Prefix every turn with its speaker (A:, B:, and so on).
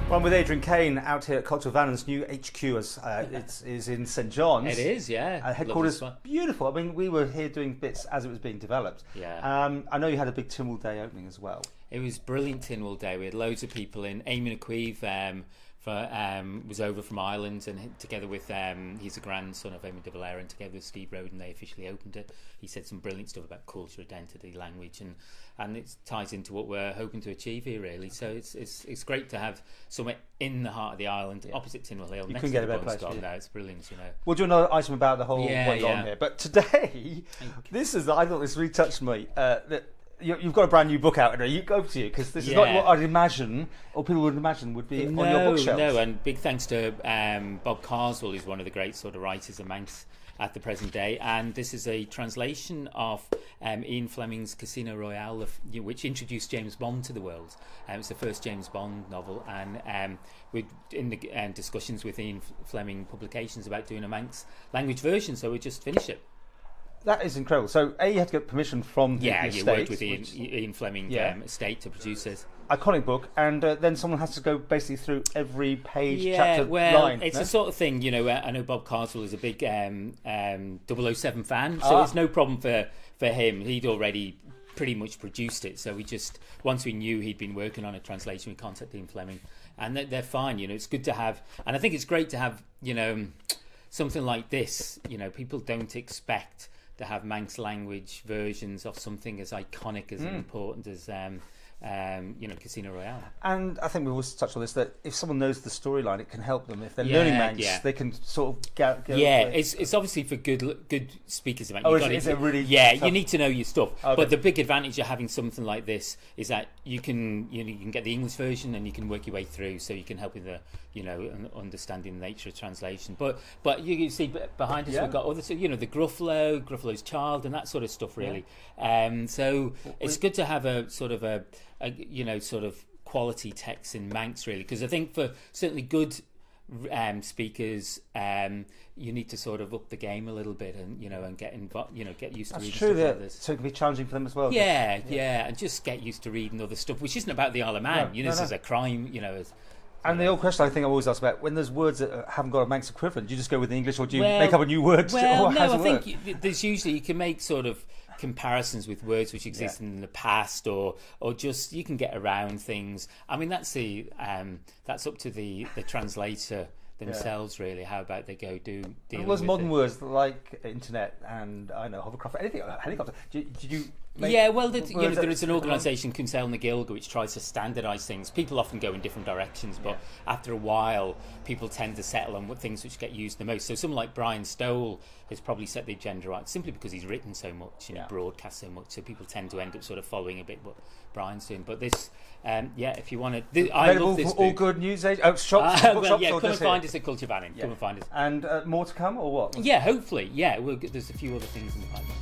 A: Well, I'm with Adrian Cain out here at Cultural Van's new HQ, as it is in St John's.
B: It is, yeah.
A: Headquarters, beautiful. I mean, we were here doing bits as it was being developed.
B: Yeah.
A: I know you had a big Tynwald Day opening as well.
B: It was brilliant Tynwald Day. We had loads of people in. Eamon Aqueve was over from Ireland, and together with he's the grandson of Eamon de Valera, and together with Steve Roden they officially opened it. He said some brilliant stuff about culture, identity, language, and it ties into what we're hoping to achieve here, really. So it's great to have somewhere in the heart of the island, opposite Tynwald Hill.
A: You
B: next
A: couldn't get a better place.
B: No, it's brilliant, you know.
A: We'll do another item about the whole what's on here, but today, I thought this really touched me. You've got a brand new book out, and you go to you because this is not what I'd imagine, or people would imagine would be on your bookshelf.
B: No, and big thanks to Bob Carswell, who's one of the great sort of writers of Manx at the present day, and this is a translation of Ian Fleming's Casino Royale, which introduced James Bond to the world. It was the first James Bond novel, and we're in the discussions with Ian Fleming Publications about doing a Manx language version, so we just finished it.
A: That is incredible. So, you had to get permission from the estate.
B: You worked with Ian Fleming estate to produce it.
A: Iconic book, and then someone has to go basically through every page, chapter,
B: line.
A: It's
B: the sort of thing, you know. I know Bob Carswell is a big 007 fan, so it's no problem for him. He'd already pretty much produced it, so once we knew he'd been working on a translation, we contacted Ian Fleming, and they're fine. You know, it's good to have, and I think it's great to have, you know, something like this. You know, people don't expect to have Manx language versions of something as iconic as important as Casino Royale. And
A: I think we always touch on this, that if someone knows the storyline, it can help them. If they're learning Manx, they can sort of go
B: it's obviously for good speakers of Manx.
A: Is it really
B: tough? You need to know your stuff. Okay. But the big advantage of having something like this is that you can get the English version and you can work your way through, so you can help with the understanding the nature of translation. But you see behind us we've got other, the Gruffalo's Child, and that sort of stuff, really. So it's good to have a sort of sort of quality text in Manx, really, because I think for certainly good speakers, you need to sort of up the game a little bit, and and get used to reading stuff like this.
A: So it can be challenging for them as well.
B: And just get used to reading other stuff, which isn't about the Isle of Man. This is a crime,
A: And the old question I think I always ask about, when there's words that haven't got a Manx equivalent, do you just go with the English, or do you make up a new word?
B: I think there's usually, you can make sort of comparisons with words which existed in the past, or just you can get around things. I mean, that's up to the translator themselves, really. How about they go deal with
A: modern words like internet and hovercraft, anything, helicopter. Did you?
B: There is an organisation, Kunsel na Gaeilge, which tries to standardise things. People often go in different directions, but after a while, people tend to settle on what things which get used the most. So someone like Brian Stowell has probably set the agenda right, simply because he's written so much, broadcast so much, so people tend to end up sort of following a bit what Brian's doing. But this, if you want to, I love this book.
A: All good news shops.
B: Come and find us at Culture Vanning. Come and find us.
A: And more to come, or what?
B: Yeah, hopefully. Yeah, there's a few other things in the pipeline.